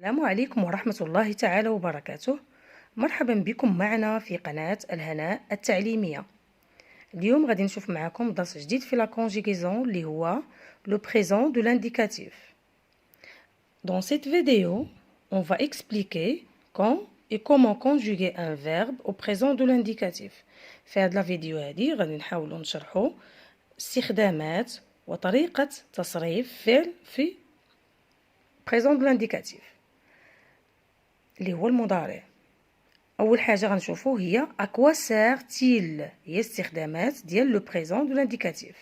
السلام عليكم ورحمة الله تعالى وبركاته. مرحبا بكم معنا في قناة الهناء التعليمية. اليوم غادي نشوف معكم درس جديد في لا conjugaison اللي هو le présent de l'indicatif. Dans cette vidéo, on va expliquer quand et comment conjuguer un verbe au présent de l'indicatif. في هذه الفيديو هذه غادي نحاولوا نشرحوا استخدامات وطريقة تصريف فعل في présent de l'indicatif اللي هو المضارع. اول حاجه غنشوفو هي à quoi sert-il، هي استخدامات ديال le présent de l'indicatif.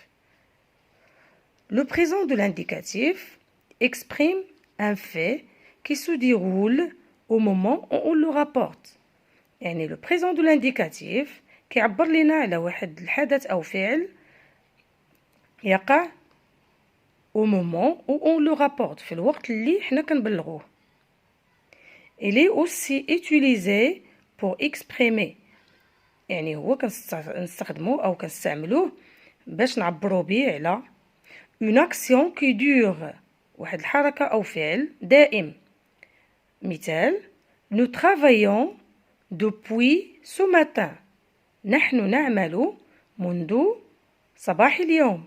Le présent de l'indicatif exprime un fait qui se déroule au moment où on le rapporte. يعني le présent de l'indicatif كيعبر لنا على واحد الحدث او فعل يقع au moment où on le rapporte، في الوقت اللي حنا كنبلغوه. Il est aussi utilisé pour exprimer، يعني هو كنستخدموه أو كنستعملوه باش نعبرو به على une action qui dure، واحد الحركة أو فعل دائم. مثال: nous travaillons depuis ce matin، نحن نعمل منذ صباح اليوم.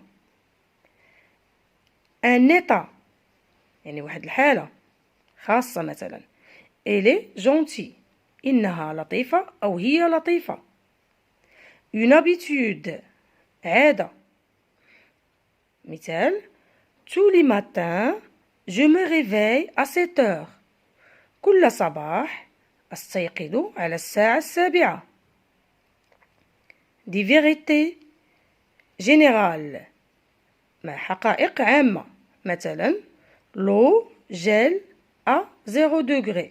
un état، يعني واحد الحالة خاصة، مثلا elle est gentille، إنها لطيفة أو هي لطيفة. une habitude، عادة. مثال: tous les matins je me réveille à 7 heures، كل صباح أستيقظ على الساعة 7. des vérités générales، مع حقائق عامة. مثلا l'eau gèle à 0 degré،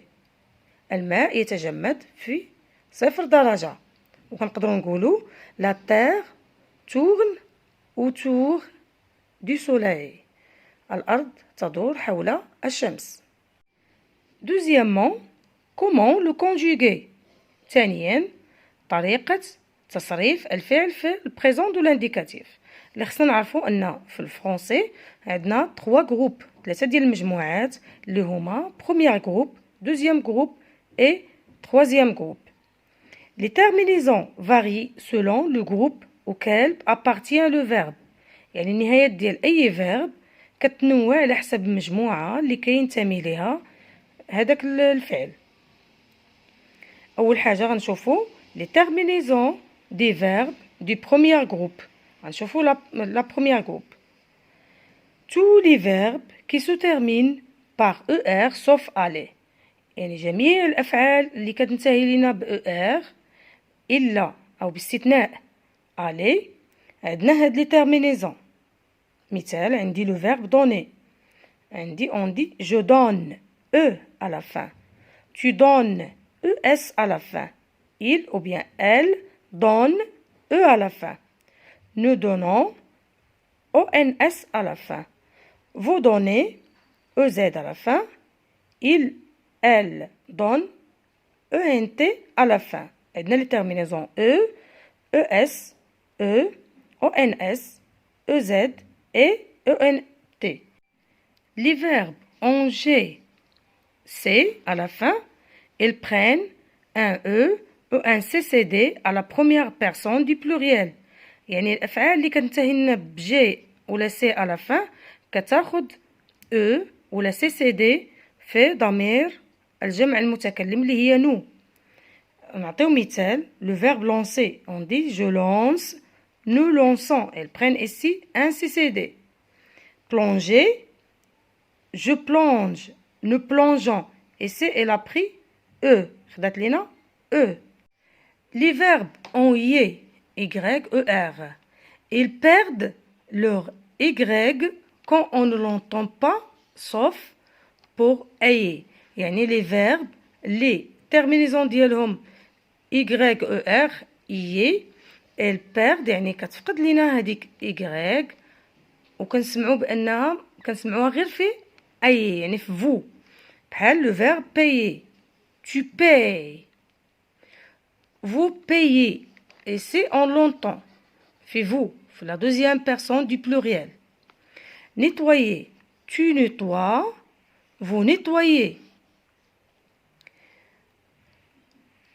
الماء يتجمد في 0 درجة. وكنقدروا نقولوا la terre tourne autour du soleil، الأرض تدور حول الشمس. Deuxièmement, comment le conjuguer، ثانيا طريقة تصريف الفعل في البريزون دو لانديكاتيف. اللي خصنا نعرفوا ان في الفرنسي عندنا 3 جروب، 3 ديال المجموعات اللي هما بروميير جروب، دوزيام جروب et troisième groupe. Les terminaisons varient selon le groupe auquel appartient le verbe، يعني النهايات ديال أي verbe كتنوع على حسب المجموعة اللي كينتمي ليها هذاك الفعل. أول حاجة غنشوفو les terminaisons des verbes du premier groupe. غنشوفو la première groupe. Tous les verbes qui se terminent par ER sauf aller، يعني جميع الأفعال اللي كتنتهي لنا ب ER إلا أو باستثناء aller عندنا هاد لي terminaisons. مثال: عندي le verbe donner، عندي on dit je donne E à la fin، tu donnes ES à la fin، il ou bien elle donne E à la fin، nous donnons ONS à la fin، vous donnez EZ à la fin، il elle donne ENT à la fin. عندنا les terminaisons E, ES, E, ONS, EZ et ENT. Les verbes en G, C à la fin, ils prennent un E ou un CCD à la première personne du pluriel. يعني الأفعال اللي كتنتهي لنا بجي ولا سي à la fin كتاخد E ولا CCD في ضمير الجمع المتكلم اللي هي نو. نعطيو مثال: le verbe lancer، on dit je lance، nous lançons، elles prennent ici un CCD. plonger، je plonge، nous plongeons، ici elle a pris E، خدات لينا E. les verbes en Y, ER، ils perdent leur Y quand on ne l'entend pas sauf pour أي، يعني les verbes les terminaisons ديالهم YER إي elles perdent، يعني كتفقد لينا هذيك Y وكنسمعوا بأنها كنسمعوها غير في أي، يعني في vous. بحال le verbe payer، tu payes، vous payez، ici on l'entend في vous، في la deuxième personne du pluriel. nettoyer، tu nettoies، vous nettoyez،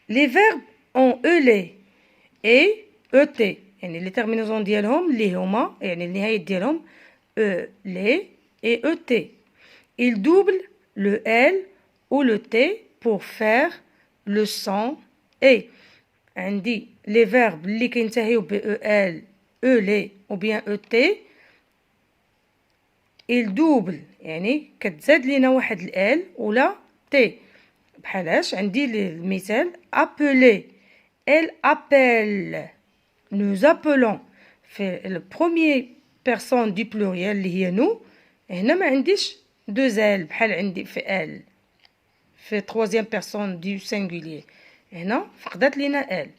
Les verbes ont ELE et ET. يعني les terminaisons ديالهم اللي هما يعني النهاية ديالهم ELE et ET. Ils doublent le L ou le T pour faire le son E. عندي les verbes اللي كينتهيو ب EL, ELE ou bien ET. il double يعني كتزاد لينا واحد ال ولا تي بحالاش عندي المثال appeler elle appelle nous appelons في le premier personne du pluriel اللي هي nous هنا ما عنديش deux ال بحال عندي في elle في troisième personne du singulier هنا فقدت لينا elle.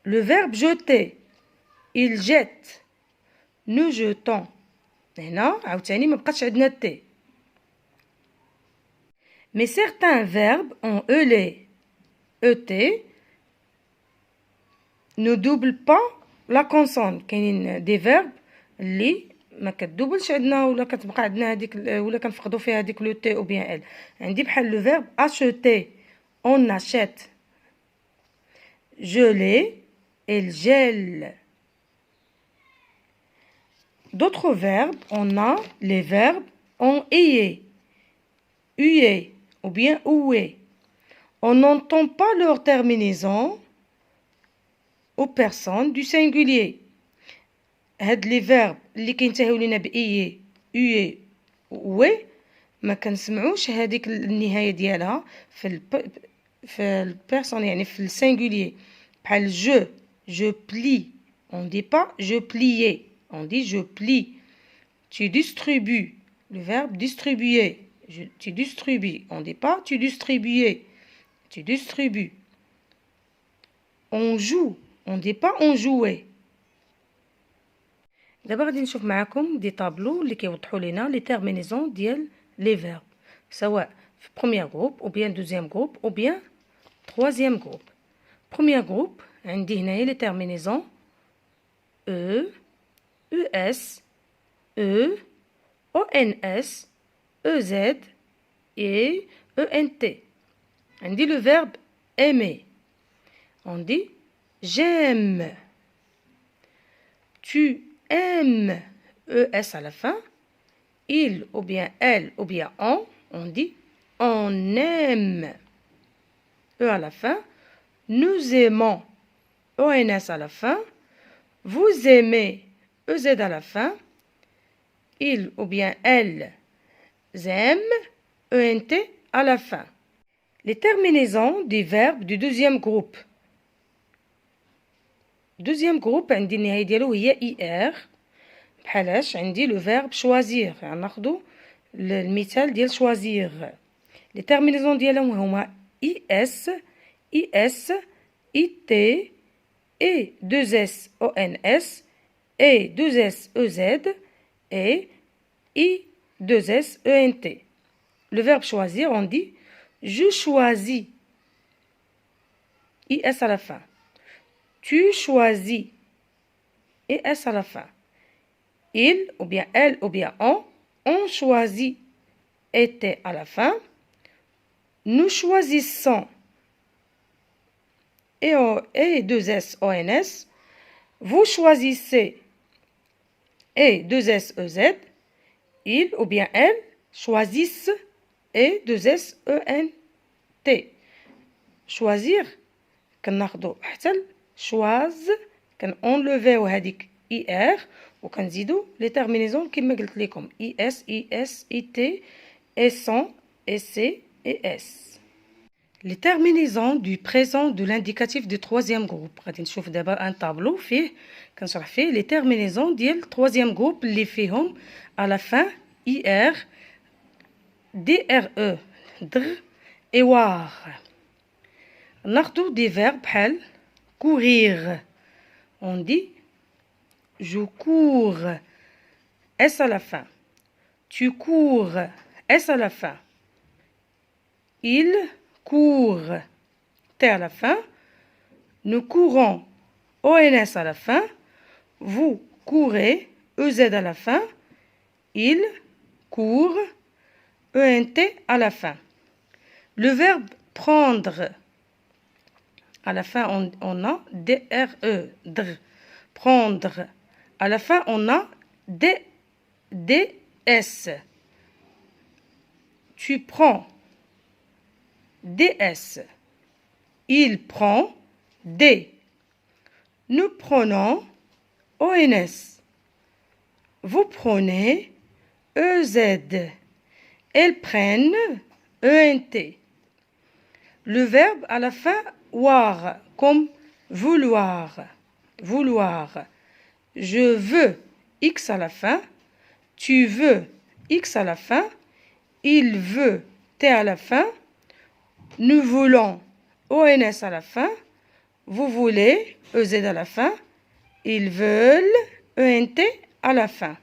Le verbe jeter il jette nous jetons هنا عاوتاني ما بقاتش عندنا تي. Mais certains verbes ont ELE, ET ne doublent pas la consonne. كاينين دي فيرب اللي ما كتدوبلش عندنا ولا كتبقى عندنا هذيك ولا كنفقدوا فيها هذيك لو تي او بيان ال. عندي بحال لو فيرب acheter on achète geler elle gèle. D'autres verbes, on a les verbes en ayé, hué ou bien oué. On n'entend pas leur terminaison aux personnes du singulier. هاد les verbes اللي كينتهيو لينا بإيي hué oué ما كنسمعوش هذيك النهاية ديالها في البيرسون يعني في السينغولير بحال je plie on dit pas je pliais. On dit je plie. Tu distribues. Le verbe distribuer. Tu distribues. On ne dit pas tu distribuais. Tu distribues. On joue. On ne dit pas on jouait. دابا غادي نشوف معكم دي طابلو اللي كيوضحوا لنا لي تيرمينيزون ديال لي فيرب سواء في بروميير جروب او بيان دوزيام جروب او بيان تروازيام جروب. بروميير جروب عندي هنايا لي تيرمينيزون او ES, E, ONS, EZ et ENT. On dit le verbe aimer. On dit j'aime. Tu aimes. ES à la fin. Il ou bien elle ou bien on dit on aime. E à la fin. Nous aimons. ONS à la fin. Vous aimez. EZ à la fin, il ou bien elles aiment, ENT à la fin. Les terminaisons des verbes du deuxième groupe. Deuxième groupe عندي النهاية ديالو هي IR بحالاش عندي le verbe choisir يعني ناخدو المثال ديال choisir. Les terminaisons ديالهم هما IS, IS, IT et 2S ONS et 2S EZ et I 2S ENT. Le verbe choisir, on dit je choisis. IS à la fin. Tu choisis. ES à la fin. Il ou bien elle ou bien on choisit. ET à la fin. Nous choisissons. Et 2S ONS. Vous choisissez. Et 2S EZ, il ou bien elle choisissent et 2S ENT. Choisir, كناخدو حتى choise كنenlever هذيك IR وكنزيدو les terminaisons كما قلت لكم IS, IS, IT, SN, SC et S. Les terminaisons du présent de l'indicatif du troisième groupe. غادي نشوف دابا ان طابلو فيه كنشرح فيه les terminaisons ديال troisième groupe اللي فيهم à la fin IR, DRE, dr et war. ناخدو des verbes بحال courir. On dit je cours. S à la fin. Tu cours. S à la fin. Il court. T à la fin. Nous courons. ONS à la fin. Vous courez. EZ à la fin. Il court. ENT à la fin. Le verbe prendre. À la fin, on a DRE, dr. Prendre. À la fin, on a DS. Tu prends. DS. Il prend. D. Nous prenons. ONS. Vous prenez. EZ. Elles prennent. ENT. Le verbe à la fin, war, comme vouloir. Vouloir. Je veux, X à la fin. Tu veux, X à la fin. Il veut, T à la fin. Nous voulons, ONS à la fin. Vous voulez, EZ à la fin. Ils veulent, ENT à la fin.